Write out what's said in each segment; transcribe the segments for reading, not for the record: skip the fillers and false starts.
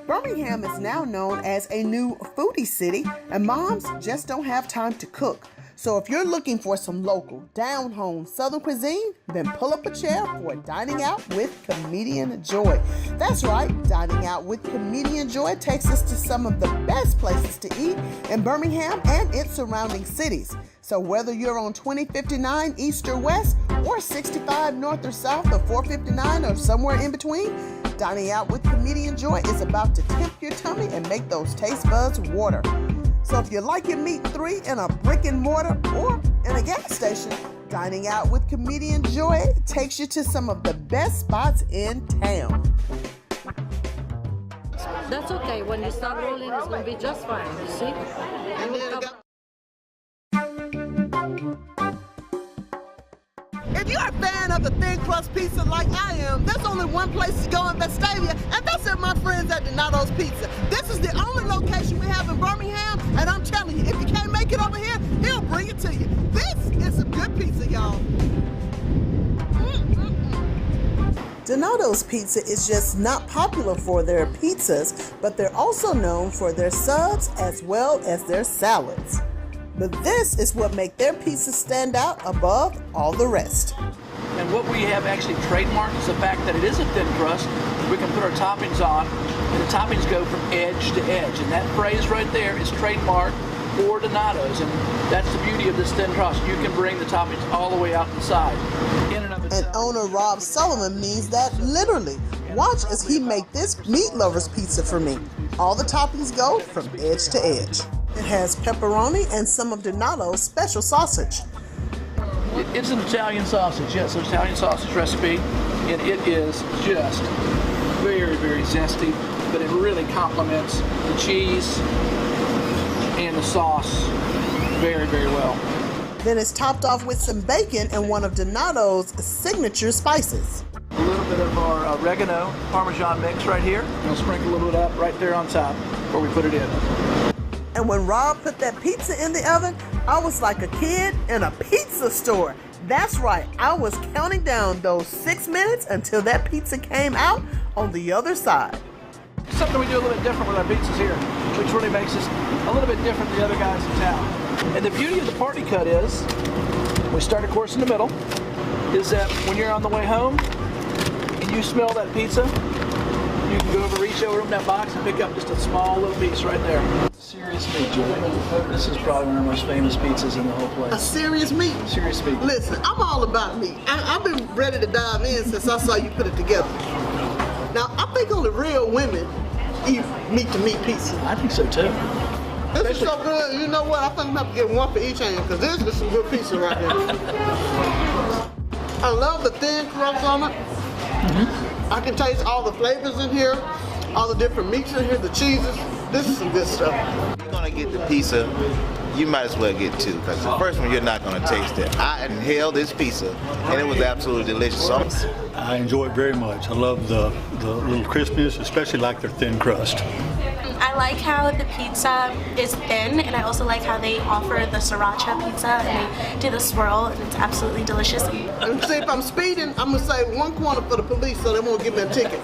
Birmingham is now known as a new foodie city, and moms just don't have time to cook. So if you're looking for some local, down-home Southern cuisine, then pull up a chair for Dining Out with Comedian Joy. That's right, Dining Out with Comedian Joy takes us to some of the best places to eat in Birmingham and its surrounding cities. So whether you're on 2059 East or West, or 65 North or South, or 459 or somewhere in between, Dining Out with Comedian Joy is about to tempt your tummy and make those taste buds water. So if you like your meat 3 in a brick and mortar or in a gas station, Dining Out with Comedian Joy takes you to some of the best spots in town. That's okay. When you start rolling, it's going to be just fine. You see? If you're a fan of the thin crust pizza like I am, there's only one place to go in Vestavia, and that's at my friends at Donato's Pizza. This is the only location we have in Birmingham, and I'm telling you, if you can't make it over here, he'll bring it to you. This is some good pizza, y'all. Donato's Pizza is just not popular for their pizzas, but they're also known for their subs as well as their salads. But this is what makes their pizzas stand out above all the rest. And what we have actually trademarked is the fact that it is a thin crust. We can put our toppings on, and the toppings go from edge to edge. And that phrase right there is trademarked for Donato's, and that's the beauty of this thin crust. You can bring the toppings all the way out the side. In and of itself. And owner Rob Sullivan means that literally. Watch as he make this meat lover's pizza for me. All the toppings go from edge to edge. It has pepperoni and some of Donato's special sausage. It's an Italian sausage, yes, an Italian sausage recipe, and it is just very, very zesty, but it really complements the cheese and the sauce very, very well. Then it's topped off with some bacon and one of Donato's signature spices. A little bit of our oregano Parmesan mix right here. We'll sprinkle a little bit up right there on top before we put it in. And when Rob put that pizza in the oven, I was like a kid in a pizza store. That's right, I was counting down those 6 minutes until that pizza came out on the other side. Something we do a little bit different with our pizzas here, which really makes us a little bit different than the other guys in town. And the beauty of the party cut is, we start of course in the middle, is that when you're on the way home and you smell that pizza, you can go over, reach over in that box and pick up just a small little piece right there. Serious meat, Joy. This is probably one of the most famous pizzas in the whole place. A serious meat? Serious meat. Listen, I'm all about meat. I've been ready to dive in since I saw you put it together. Now, I think only real women eat meat-to-meat pizza. I think so too. This is so good. You know what? I think I'm going to have to get one for each hand because this is some good pizza right here. I love the thin crust on it. I can taste all the flavors in here, all the different meats in here, the cheeses. This is some good stuff. If you're gonna get the pizza, you might as well get two, because the first one you're not gonna taste it. I inhaled this pizza, and it was absolutely delicious. I enjoy it very much. I love the little crispness, especially like their thin crust. I like how the pizza is thin, and I also like how they offer the sriracha pizza, and they do the swirl, and it's absolutely delicious. And see, if I'm speeding, I'm gonna save 1 corner for the police so they won't give me a ticket.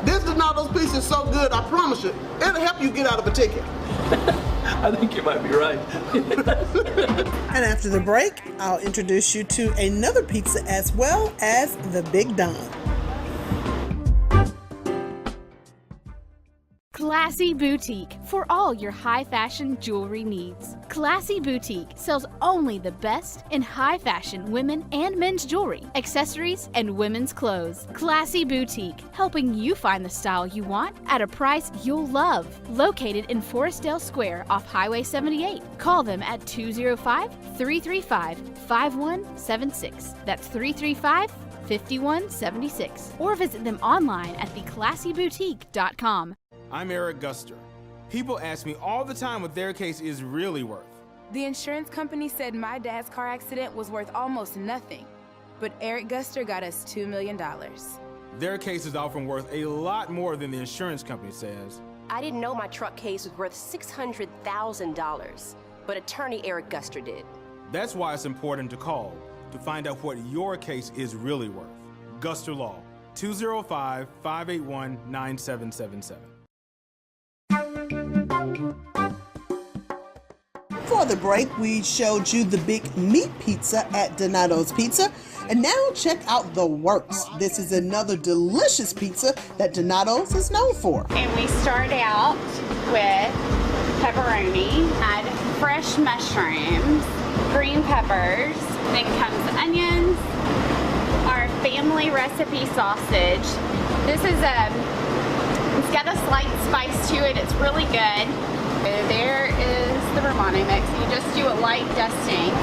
This Donato's pizza is so good, I promise you, it'll help you get out of a ticket. I think you might be right. And after the break, I'll introduce you to another pizza as well as the Big Don. Classy Boutique for all your high fashion jewelry needs. Classy Boutique sells only the best in high fashion women and men's jewelry, accessories, and women's clothes. Classy Boutique, helping you find the style you want at a price you'll love. Located in Forestdale Square off Highway 78. Call them at 205-335-5176. That's 335-5176. Or visit them online at theclassyboutique.com. I'm Eric Guster. People ask me all the time what their case is really worth. The insurance company said my dad's car accident was worth almost nothing, but Eric Guster got us $2 million. Their case is often worth a lot more than the insurance company says. I didn't know my truck case was worth $600,000, but attorney Eric Guster did. That's why it's important to call to find out what your case is really worth. Guster Law, 205-581-9777. Before the break, we showed you the big meat pizza at Donato's Pizza. And now check out the works. This is another delicious pizza that Donato's is known for. And we start out with pepperoni, add fresh mushrooms, green peppers, then comes onions, our family recipe sausage. This is it's got a slight spice to it. It's really good. There is the Romano mix. You just do a light dusting.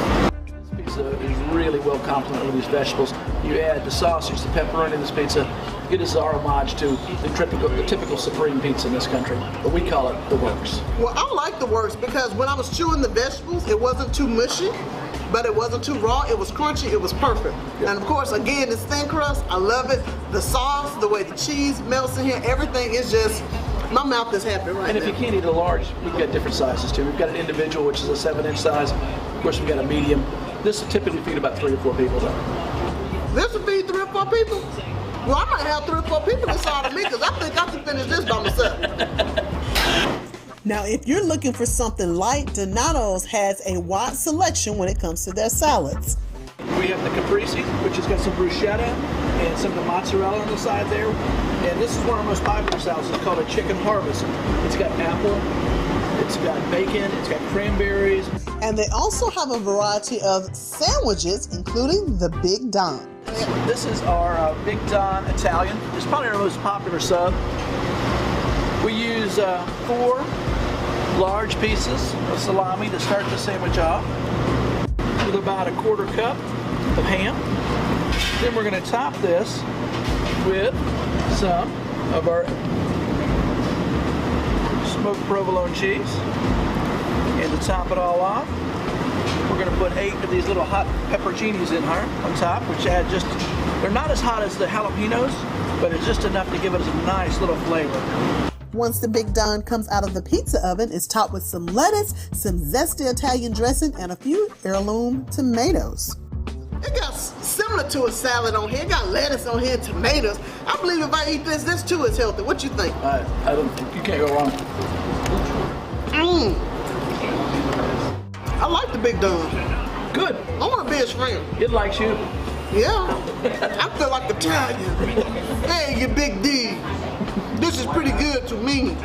This pizza is really well complemented with these vegetables. You add the sausage, the pepperoni in this pizza. It is our homage to the typical Supreme pizza in this country, but we call it the works. Well, I like the works because when I was chewing the vegetables, it wasn't too mushy, but it wasn't too raw. It was crunchy. It was perfect. Yep. And of course, again, it's thin crust. I love it. The sauce, the way the cheese melts in here, everything is just, my mouth is happy right now. And if you can't eat a large, we've got different sizes too. We've got an individual, which is a 7-inch size. Of course, we've got a medium. This will typically feed about 3 or 4 people though. This will feed 3 or 4 people? Well, I might have 3 or 4 people inside of me because I think I can finish this by myself. Now, if you're looking for something light, Donato's has a wide selection when it comes to their salads. We have the caprese, which has got some bruschetta and some of the mozzarella on the side there. And this is one of our most popular salads. It's called a chicken harvest. It's got apple, it's got bacon, it's got cranberries. And they also have a variety of sandwiches, including the Big Don. This is our Big Don Italian. It's probably our most popular sub. We use 4 large pieces of salami to start the sandwich off, with about a 1/4 cup of ham. Then we're going to top this with some of our smoked provolone cheese. And to top it all off, we're going to put 8 of these little hot pepperoncinis in here on top, which add just, they're not as hot as the jalapenos, but it's just enough to give it a nice little flavor. Once the Big Don comes out of the pizza oven, it's topped with some lettuce, some zesty Italian dressing, and a few heirloom tomatoes. It got similar to a salad on here. It got lettuce on here, tomatoes. I believe if I eat this too is healthy. What you think? I don't think you can't go wrong. I like the Big Don. Good. I want to be his friend. It likes you. Yeah. I feel like Italian. Hey, you Big D. This is pretty good to me.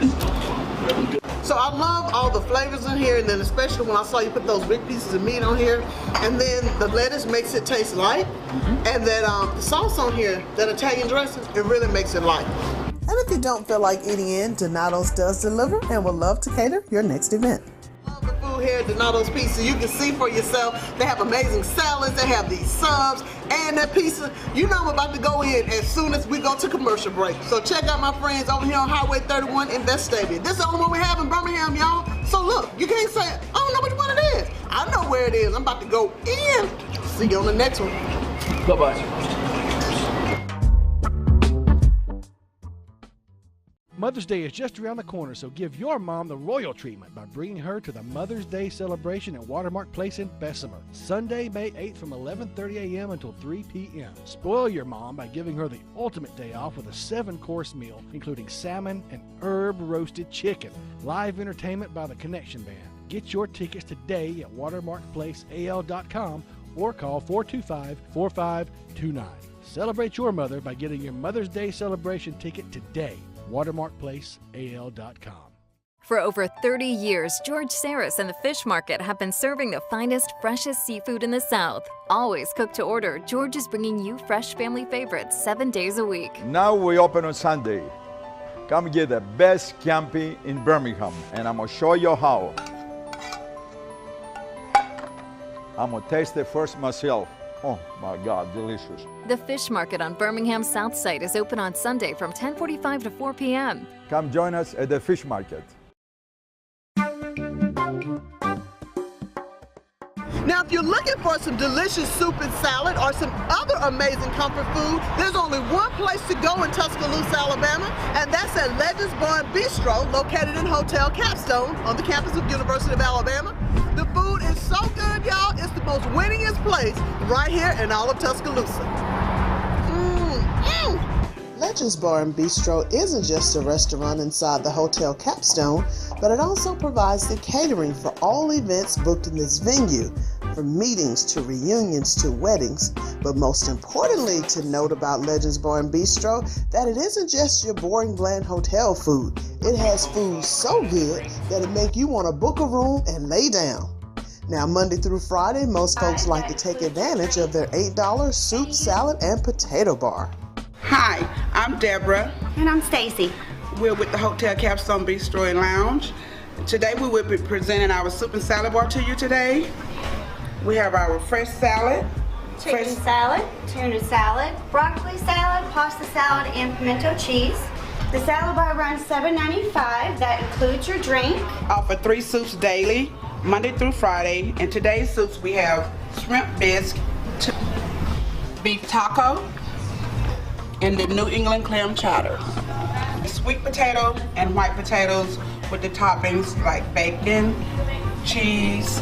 So I love all the flavors in here, and then especially when I saw you put those big pieces of meat on here, and then the lettuce makes it taste light, and then the sauce on here, that Italian dressing, it really makes it light. And if you don't feel like eating in, Donato's does deliver and would love to cater your next event. The food here at Donato's Pizza, you can see for yourself. They have amazing salads, they have these subs, and that pizza. You know I'm about to go in as soon as we go to commercial break. So check out my friends over here on Highway 31 in Vestavia. This is the only one we have in Birmingham, y'all. So look, you can't say, I don't know which one it is. I know where it is. I'm about to go in. See you on the next one. Bye-bye. Mother's Day is just around the corner, so give your mom the royal treatment by bringing her to the Mother's Day celebration at Watermark Place in Bessemer, Sunday, May 8th from 11:30 a.m. until 3 p.m. Spoil your mom by giving her the ultimate day off with a 7-course meal, including salmon and herb-roasted chicken. Live entertainment by the Connection Band. Get your tickets today at watermarkplaceal.com or call 425-4529. Celebrate your mother by getting your Mother's Day celebration ticket today. watermarkplaceal.com. For over 30 years, George Saris and the Fish Market have been serving the finest, freshest seafood in the South. Always cooked to order, George is bringing you fresh family favorites 7 days a week. Now we open on Sunday. Come get the best scampi in Birmingham, and I'm gonna show you how. I'm gonna taste it first myself. Oh my God, delicious. The Fish Market on Birmingham's South Side is open on Sunday from 10:45 to 4 p.m. Come join us at the Fish Market. Now, if you're looking for some delicious soup and salad or some other amazing comfort food, there's only one place to go in Tuscaloosa, Alabama, and that's at Legends Barn Bistro, located in Hotel Capstone on the campus of University of Alabama. The food is so good, y'all. It's the most winningest place right here in all of Tuscaloosa. Legends Bar and Bistro isn't just a restaurant inside the Hotel Capstone, but it also provides the catering for all events booked in this venue, from meetings to reunions to weddings. But most importantly to note about Legends Bar and Bistro, that it isn't just your boring bland hotel food. It has food so good that it make you want to book a room and lay down. Now, Monday through Friday, most folks like to take advantage of their $8 soup, salad, and potato bar. Hi, I'm Deborah. And I'm Stacy. We're with the Hotel Capstone Bistro and Lounge. Today we will be presenting our soup and salad bar to you today. We have our fresh salad, Chicken salad, tuna salad, broccoli salad, pasta salad, and pimento cheese. The salad bar runs $7.95. That includes your drink. Offer 3 soups daily, Monday through Friday. And today's soups we have shrimp bisque, beef taco, and the New England clam chowder. Sweet potato and white potatoes with the toppings like bacon, cheese,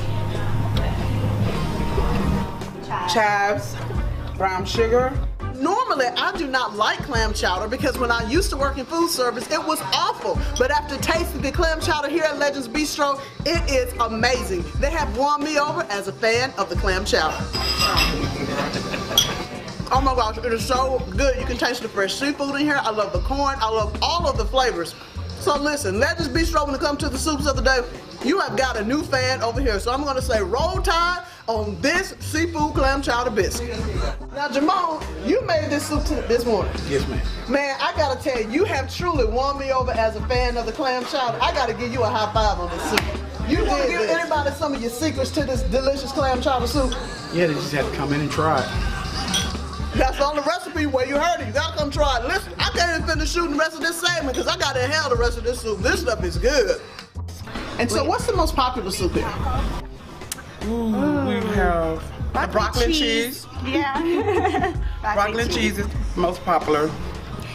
chives, brown sugar. Normally, I do not like clam chowder because when I used to work in food service, it was awful. But after tasting the clam chowder here at Legends Bistro, it is amazing. They have won me over as a fan of the clam chowder. Oh my gosh, it is so good. You can taste the fresh seafood in here. I love the corn. I love all of the flavors. So listen, Legends Bistro, when it comes to the soups of the day, you have got a new fan over here. So I'm gonna say roll tide on this seafood clam chowder biscuit. Now Jamal, you made this soup this morning. Yes, ma'am. Man, I gotta tell you, you have truly won me over as a fan of the clam chowder. I gotta give you a high five on this soup. You wanna give anybody some of your secrets to this delicious clam chowder soup? Yeah, they just have to come in and try it. That's on the recipe where you heard it. You gotta come try it. Listen, I can't even finish shooting the rest of this segment because I gotta inhale the rest of this soup. This stuff is good. And so what's the most popular soup here? We have broccoli and cheese. Yeah. Broccoli and cheese is most popular.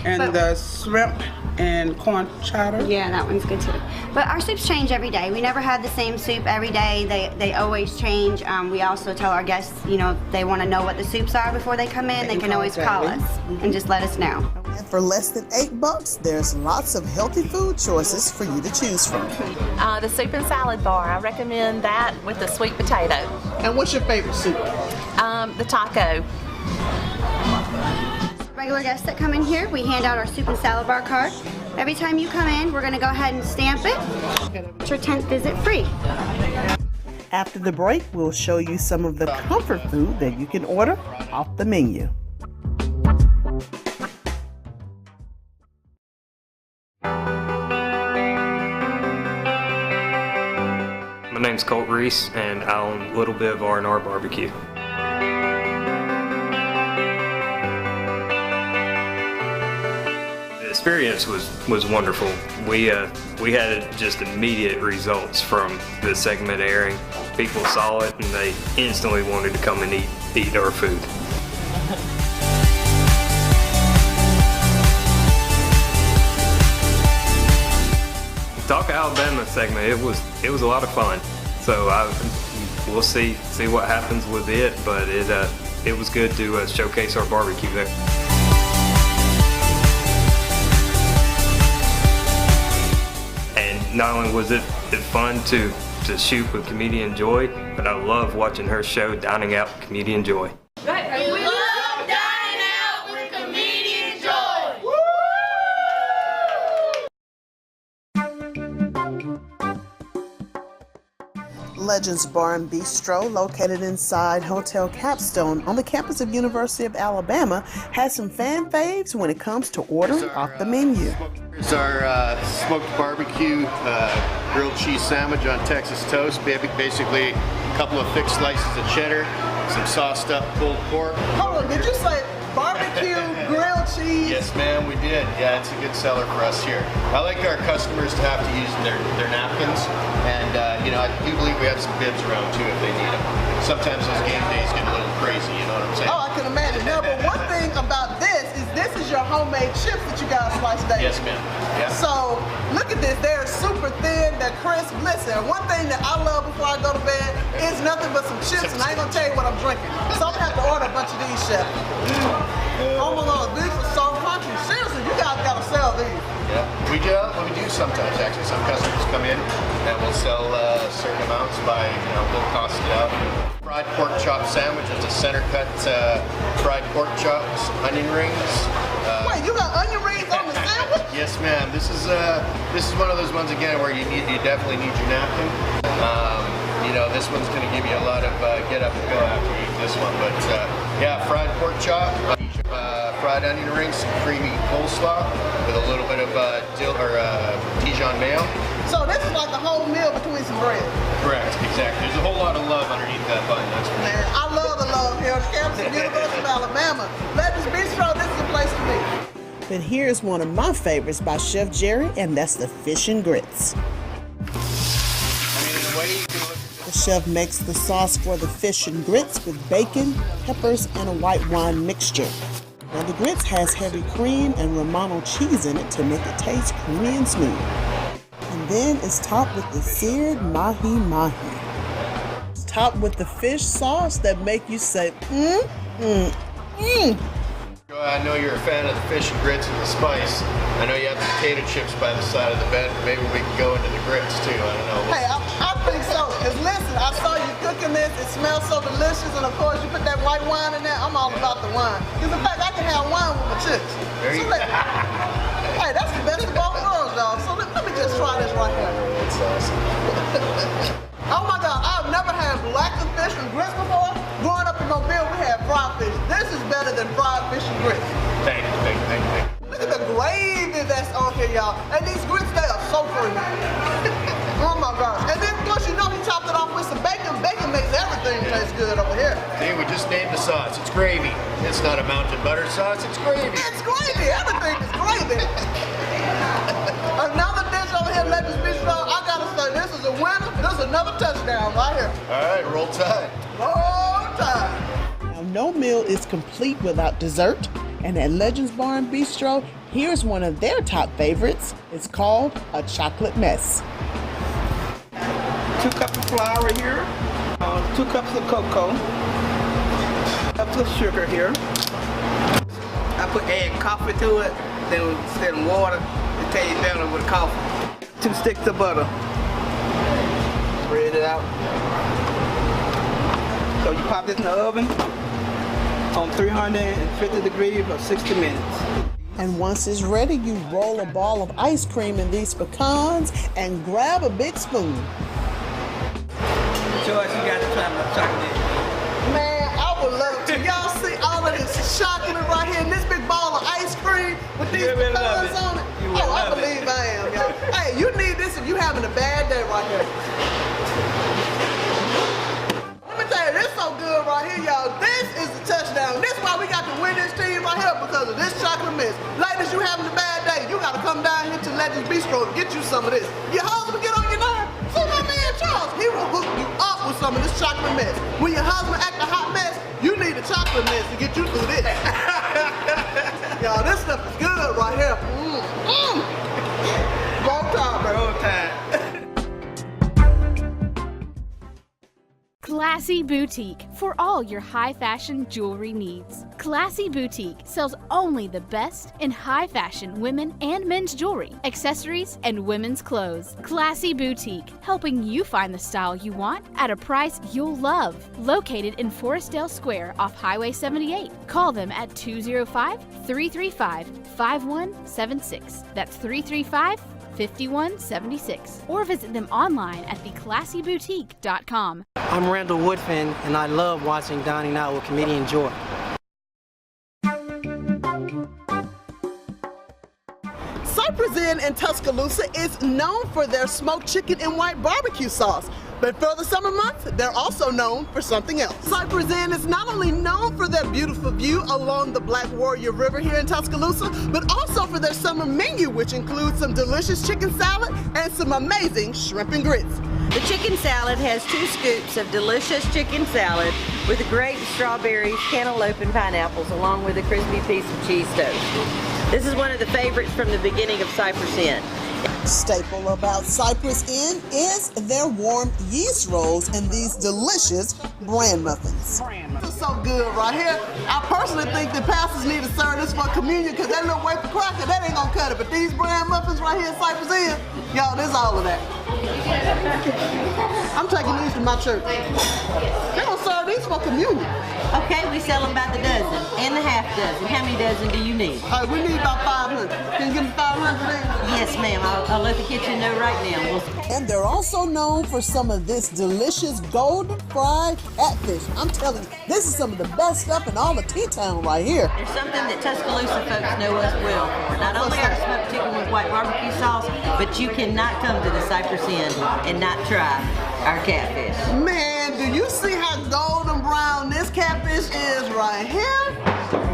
And the shrimp and corn chowder. Yeah, that one's good too. But our soups change every day. We never have the same soup every day. They always change. We also tell our guests, you know, if they want to know what the soups are before they come in, they can always call us and just let us know. And for less than $8, there's lots of healthy food choices for you to choose from. The soup and salad bar, I recommend that with the sweet potato. And what's your favorite soup? The taco. Regular guests that come in here, we hand out our soup and salad bar card. Every time you come in, we're going to go ahead and stamp it. It's your 10th visit free. After the break, we'll show you some of the comfort food that you can order off the menu. My name's Colt Reese, and I own Little Bit of R&R Barbecue. The experience was wonderful. We had just immediate results from the segment airing. People saw it, and they instantly wanted to come and eat our food. Talk Alabama segment, it was a lot of fun. So we'll see what happens with it, but it was good to showcase our barbecue there. And not only was it fun to shoot with comedian Joy, but I love watching her show Dining Out with Comedian Joy. Legends Bar and Bistro, located inside Hotel Capstone on the campus of University of Alabama, has some fan faves when it comes to ordering off the menu. Here's our smoked barbecue grilled cheese sandwich on Texas toast. Basically, a couple of thick slices of cheddar, some sauced up pulled pork. Hold on, did you say barbecue grilled cheese? Yes, ma'am, we did. Yeah, it's a good seller for us here. I like our customers to have to use their napkins, and I do believe we have some bibs around too if they need them. Sometimes those game days get a little crazy, you know what I'm saying? Oh, I can imagine. No, but one thing about this is your homemade chips that you guys slice daily. Yes, ma'am. Yeah. So look at this. They're super thin. They're crisp. Listen, one thing that I love before I go to bed is nothing but some chips, and I ain't gonna tell you what I'm drinking. So I'm gonna have to order a bunch of these, chef. Oh my God, these are so crunchy. Seriously, you guys gotta sell these. Yeah, we do sometimes actually. Some customers come in and we'll sell certain amounts by, we'll cost it out. Fried pork chop sandwich. It's a center cut fried pork chops, onion rings. Wait, you got onion rings on the sandwich? Yes, ma'am. This is one of those ones again where you definitely need your napkin. This one's going to give you a lot of get up and go after you eat this one. But yeah, fried pork chop, fried onion rings, some creamy coleslaw with a little bit of Dijon mayo. So this is like a whole meal between some bread. Correct, exactly. There's a whole lot of love underneath that bun, that's for sure. I love the love here. Campus University of Alabama. Legends Bistro, this is a place to be. Then here's one of my favorites by Chef Jerry, and that's the fish and grits. The chef makes the sauce for the fish and grits with bacon, peppers, and a white wine mixture. Now the grits has heavy cream and Romano cheese in it to make it taste creamy and smooth. And then it's topped with the seared mahi-mahi. It's topped with the fish sauce that make you say, I know you're a fan of the fish and grits and the spice. I know you have the potato chips by the side of the bed. Maybe we can go into the grits too. I don't know. Hey, I think so. Because listen, I saw you cooking this. It smells so delicious. And of course, you put that white wine in there. I'm all about the wine. Because in fact, I can have wine with my chips. There you go. Hey, that's the best of both worlds, dog. So let me just try this right here. That's awesome. Oh my God, I've never had blackened fish and grits before. Growing up in Mobile, we had fried fish. This is better than fried fish and grits. Thank you. Look at the gravy that's on here, y'all. And these grits, they are so creamy. Oh my gosh. And then, plus, he chopped it off with some bacon. Bacon makes everything taste good over here. See, we just named the sauce. It's gravy. It's not a mountain butter sauce, it's gravy. It's gravy. Everything is gravy. Another dish over here, Legends Bistro. I gotta say, this is a winner. This is another touchdown right here. All right, roll tide. Roll tide. Now, no meal is complete without dessert. And at Legends Bar and Bistro, here's one of their top favorites. It's called a chocolate mess. 2 cups of flour here, 2 cups of cocoa, cups of sugar here. I add coffee to it, then instead of water, it tastes better with coffee. 2 sticks of butter. Spread it out. So you pop this in the oven on 350 degrees for 60 minutes. And once it's ready, you roll a ball of ice cream in these pecans and grab a big spoon. George, you got to try my chocolate. Man, I would love to. Y'all see all of this chocolate right here and this big ball of ice cream with these pecans on it? Oh, I believe I am, y'all. Hey, you need this if you're having a bad day right here. Let me tell you, this is so good right here, y'all. This is the touchdown. This is why we got to win this team right here, because of this chocolate mix. Ladies, you having a bad day, you got to come down here to Legends Bistro and get you some of this. Your husband get on your nerve. See my man Charles, he will hook you up with some of this chocolate mess. When your husband act a hot mess, you need a chocolate mess to get you through this. Y'all, this stuff is good right here. Roll tide, bro. Roll tide. Classy Boutique for all your high fashion jewelry needs. Classy Boutique sells only the best in high fashion women and men's jewelry, accessories, and women's clothes. Classy Boutique, helping you find the style you want at a price you'll love. Located in Forestdale Square off Highway 78. Call them at 205-335-5176. That's 335-5176, or visit them online at theclassyboutique.com. I'm Randall Woodfin, and I love watching Dining Out with comedian Joy. Cypress Inn in Tuscaloosa is known for their smoked chicken and white barbecue sauce. But for the summer months, they're also known for something else. Cypress Inn is not only known for their beautiful view along the Black Warrior River here in Tuscaloosa, but also for their summer menu, which includes some delicious chicken salad and some amazing shrimp and grits. The chicken salad has 2 scoops of delicious chicken salad with grape, strawberries, cantaloupe, and pineapples, along with a crispy piece of cheese toast. This is one of the favorites from the beginning of Cypress Inn. Staple about Cypress Inn is their warm yeast rolls and these delicious bran muffins. This is so good right here. I personally think that pastors need to serve this for communion because that little wafer cracker, that ain't gonna cut it. But these bran muffins right here in Cypress Inn, y'all, there's all of that. I'm taking these to my church. They're gonna serve these for communion. Okay, we sell them by the dozen and the half dozen. How many dozen do you need? We need about 500. Can you give me 500 then? Yes, ma'am. I'll let the kitchen know right now. And they're also known for some of this delicious golden fried catfish. I'm telling you, this is some of the best stuff in all of T-Town right here. There's something that Tuscaloosa folks know us well for. Not only our smoked chicken with white barbecue sauce, but you cannot come to the Cypress Inn and not try our catfish. Man, do you see how golden brown this catfish is right here?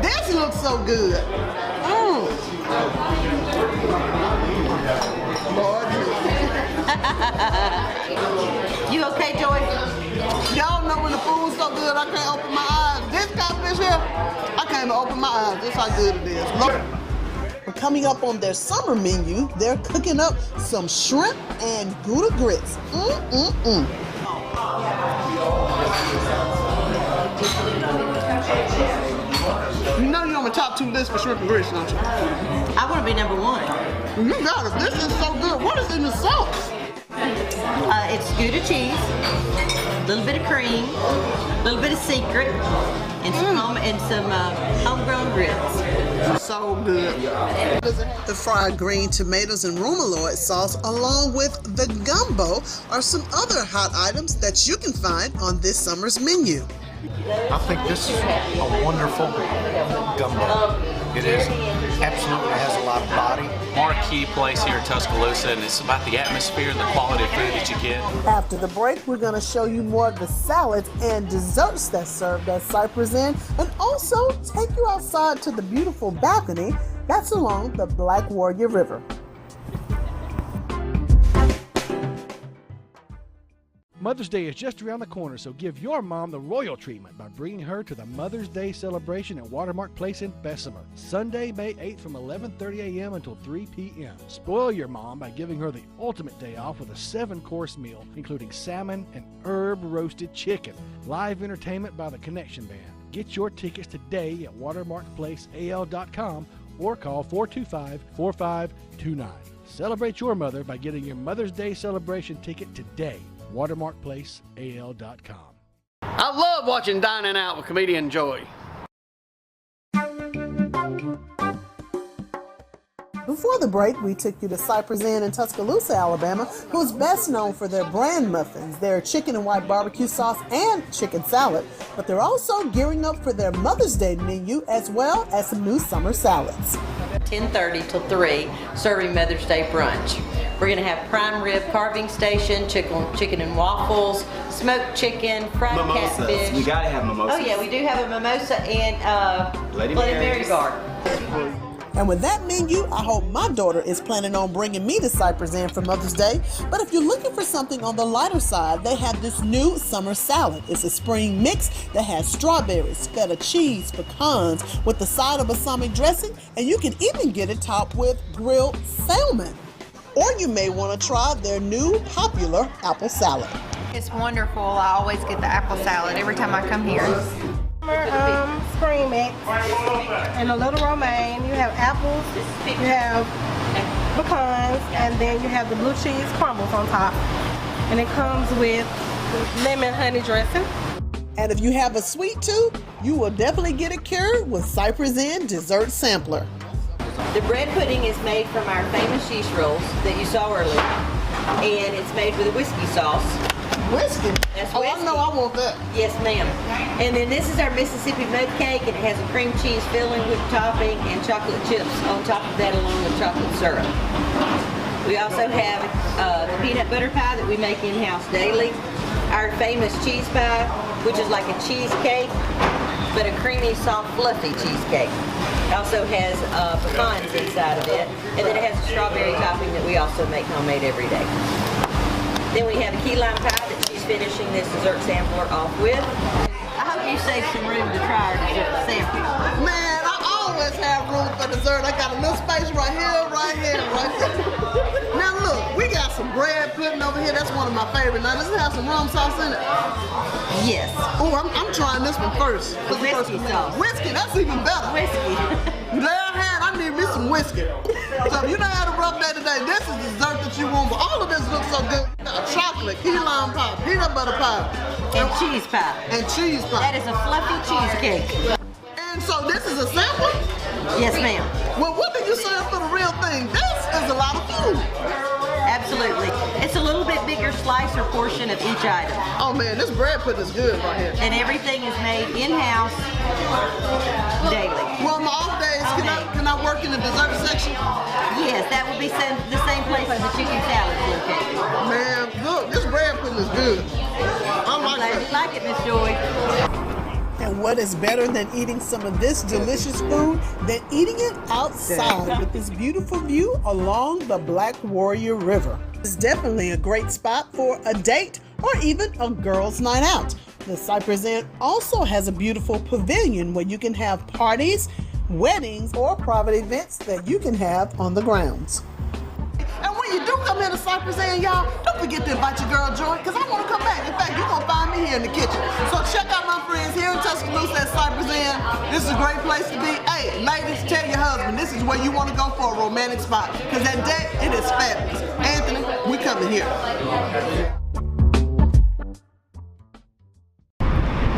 This looks so good. Lord. You okay, Joy? Y'all know when the food's so good I can't open my eyes. This catfish here, I can't even open my eyes. This how good it is. Look. Coming up on their summer menu, they're cooking up some shrimp and Gouda grits. You know you're on the top 2 list for shrimp and grits, don't you? I want to be number 1. You got it. This is so good. What is in the sauce? It's Gouda cheese, a little bit of cream, a little bit of secret, and some homegrown grits. So good. The fried green tomatoes and remoulade sauce, along with the gumbo, are some other hot items that you can find on this summer's menu. I think this is a wonderful gumbo. It is absolutely has a lot of body. Marquee place here in Tuscaloosa, and it's about the atmosphere and the quality of food that you get. After the break, we're going to show you more of the salads and desserts that's served at Cypress Inn, and also take you outside to the beautiful balcony that's along the Black Warrior River. Mother's Day is just around the corner, so give your mom the royal treatment by bringing her to the Mother's Day celebration at Watermark Place in Bessemer, Sunday, May 8th from 11:30 a.m. until 3 p.m. Spoil your mom by giving her the ultimate day off with a 7-course meal, including salmon and herb-roasted chicken. Live entertainment by the Connection Band. Get your tickets today at watermarkplaceal.com or call 425-4529. Celebrate your mother by getting your Mother's Day celebration ticket today. watermarkplaceal.com. I love watching Dining Out with comedian Joy. Before the break, we took you to Cypress Inn in Tuscaloosa, Alabama, who's best known for their bran muffins, their chicken and white barbecue sauce, and chicken salad. But they're also gearing up for their Mother's Day menu as well as some new summer salads. 10:30 till 3, serving Mother's Day brunch. We're going to have prime rib carving station, chicken and waffles, smoked chicken, fried catfish. We gotta have mimosas. Oh yeah, we do have a mimosa and Bloody Mary bar. And with that menu, I hope my daughter is planning on bringing me to Cypress Inn for Mother's Day. But if you're looking for something on the lighter side, they have this new summer salad. It's a spring mix that has strawberries, feta cheese, pecans, with the side of balsamic dressing, and you can even get it topped with grilled salmon. Or you may want to try their new popular apple salad. It's wonderful. I always get the apple salad every time I come here. Spring mix and a little romaine. You have apples, you have pecans, and then you have the blue cheese crumbles on top. And it comes with lemon honey dressing. And if you have a sweet tooth, you will definitely get it cured with Cypress Inn Dessert Sampler. The bread pudding is made from our famous sheesh rolls that you saw earlier, and it's made with a whiskey sauce. Whiskey? That's Oh, whiskey. I know, I want that. Yes, ma'am. And then this is our Mississippi mud cake, and it has a cream cheese filling, whipped topping, and chocolate chips on top of that, along with chocolate syrup. We also have the peanut butter pie that we make in-house daily. Our famous cheese pie, which is like a cheesecake, but a creamy, soft, fluffy cheesecake. It also has pecans inside of it, and then it has a strawberry topping that we also make homemade every day. Then we have a key lime pie that she's finishing this dessert sampler off with. I hope you save some room to try our dessert sampler. Man, I always have room for dessert. I got enough space right here, right here, right there. Now look. here, that's one of my favorites. Now, does it have some rum sauce in it? Yes. Oh, I'm trying this one first. Whiskey sauce. Whiskey, that's even better. Whiskey. I need me some whiskey. So if you done had a rough day today, this is dessert that you want, but all of this looks so good. Chocolate, key lime pie, peanut butter pie. And cheese pie. And cheese pie. That is a fluffy cheesecake. And so this is a sample? Yes, ma'am. Well, what did you serve for the real thing? This is a lot of food. Absolutely. It's a little bit bigger slice or portion of each item. Oh man, this bread pudding is good right here. And everything is made in-house daily. Well, on my off days, can I work in the dessert section? Yes, that will be the same place where the chicken salad is located. Man, look, this bread pudding is good. I'm glad you like it, Miss Joy. And what is better than eating some of this delicious food than eating it outside with this beautiful view along the Black Warrior River? It's definitely a great spot for a date or even a girls' night out. The Cypress Inn also has a beautiful pavilion where you can have parties, weddings, or private events that you can have on the grounds. And when you do come here to Cypress Inn, y'all, don't forget to invite your girl Joy, because I want to come back. In fact, you're going to find me here in the kitchen. So check out my friends here in Tuscaloosa at Cypress Inn. This is a great place to be. Hey, ladies, tell your husband this is where you want to go for a romantic spot, because that day, it is fabulous. Anthony, we coming here.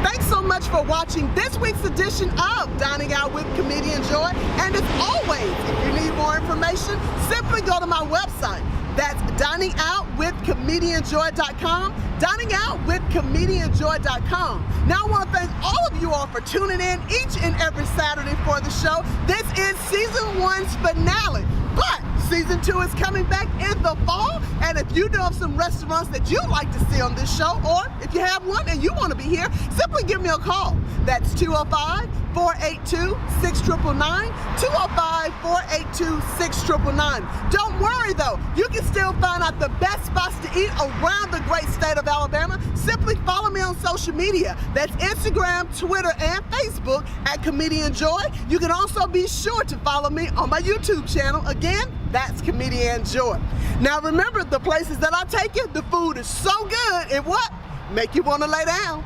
Thanks so much for watching this week's edition of Dining Out with Comedian Joy. And as always, if you need more information, simply go to my website. That's diningoutwithcomedianjoy.com. Diningoutwithcomedianjoy.com. Now I want to thank all of you all for tuning in each and every Saturday for the show. This is season 1's finale, but season 2 is coming back in the fall. And if you know of some restaurants that you'd like to see on this show, or if you have one and you want to be here, simply give me a call. That's 205-482-6999, 205-482-6999. Don't worry though, you can still find out the best spots to eat around the great state of Alabama. Simply follow me on social media. That's Instagram, Twitter, and Facebook at Comedian Joy. You can also be sure to follow me on my YouTube channel. Again, that's Comedian Joy. Now remember, the places that I take you, the food is so good, it what? Make you want to lay down.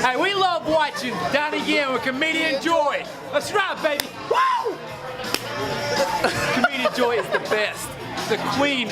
Hey, we love watching Dining In with Comedian Joy. That's right, baby. Woo! Comedian Joy is the best. The queen.